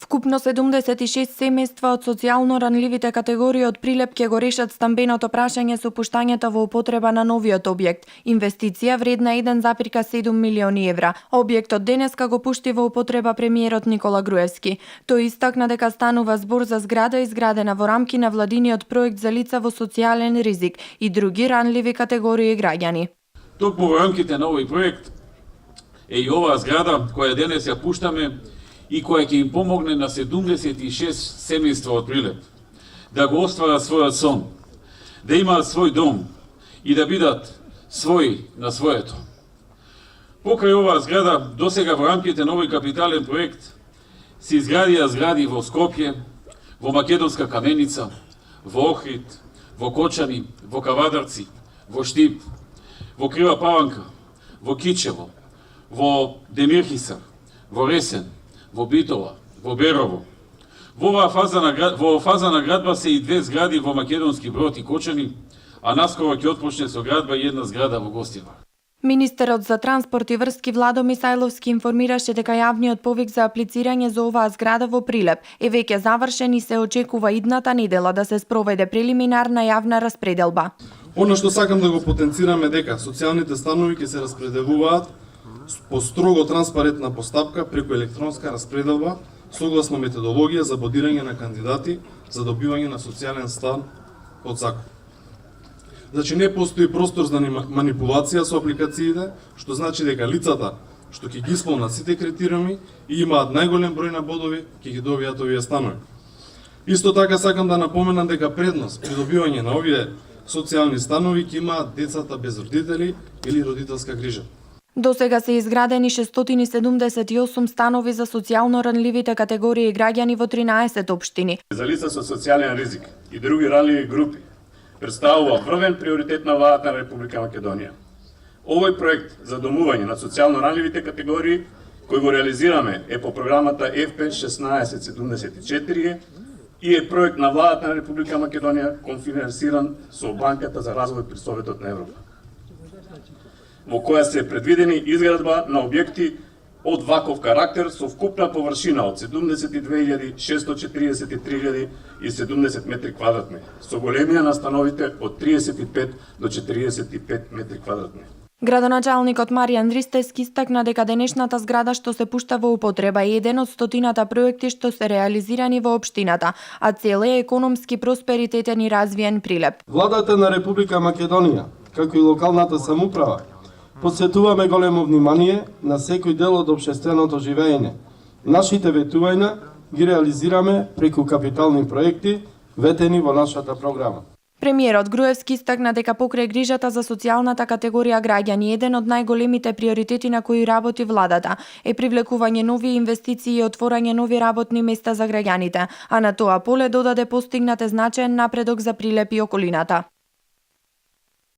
Вкупно 76 семејства од социјално ранливите категории од Прилеп ќе го решат стамбеното прашање со пуштањето во употреба на новиот објект. Инвестиција вредна 1,7 милиони евра. Објектот денеска го пушти во употреба премиерот Никола Груевски. Тој истакна дека станува збор за зграда изградена во рамки на владиниот проект за лица во социјален ризик и други ранливи категории граѓани. Токму во рамките на овој проект е и оваа зграда која денес ја пуштаме и која ќе им помогне на 76 семејства од Прилеп да го остварат својот сон, да имаат свој дом и да бидат своји на своето. Покрај оваа зграда, досега во рамките на овој капитален проект се изградија згради во Скопје, во Македонска Каменица, во Охрид, во Кочани, во Кавадарци, во Штип, во Крива Паланка, во Кичево, во Демирхисар, во Ресен, во Битола, во Берово. Во оваа фаза на градба се и две згради во Македонски Брод и Кочани, а наскоро ќе отпочне со градба и една зграда во Гостивар. Министерот за транспорт и врски Владо Мисајловски информираше дека јавниот повик за аплицирање за оваа зграда во Прилеп е веќе завршен и се очекува идната недела да се спроведе прелиминарна јавна распределба. Она што сакам да го потенцираме дека социјалните станови ќе се распределуваат по строго транспарентна постапка преку електронска распределба согласно методологија за бодирање на кандидати за добивање на социјален стан од закон. Значи не постои простор за манипулација со апликациите, што значи дека лицата што ќе ги исполнат сите критериуми и имаат најголем број на бодови, ќе ги добијат овие станови. Исто така сакам да напоменам дека предност при добивање на овие социјални станови ќе имаат децата без родители или родителска грижа. До сега се изградени 678 станови за социјално ранливите категории граѓани во 13 општини. За лица со социјален ризик и други ранливи групи представува врвен приоритет на владата на Република Македонија. Овој проект за домување на социјално ранливите категории кој го реализираме е по програмата F5 1674 и е проект на владата на Република Македонија конфинансиран со Банката за развој при Советот на Европа, во која се предвидени изградба на објекти од ваков карактер со вкупна површина од 72.643.070 метри квадратни, со големина на становите од 35 до 45 метри квадратни. Градоначалникот Маријан Ристевски истакна дека денешната зграда што се пушта во употреба е еден од стотината проекти што се реализирани во општината, а цел е економски просперитетен и развиен Прилеп. Владата на Република Македонија, како и локалната самоуправа, посветуваме големо внимание на секој дел од општественото живење. Нашите ветувања ги реализираме преку капитални проекти ветени во нашата програма. Премиерот Груевски истакна дека покрај грижата за социјалната категорија граѓани еден од најголемите приоритети на кои работи владата е привлекување нови инвестиции и отворање нови работни места за граѓаните, а на тоа поле додаде постигнат значаен напредок за Прилеп и околината.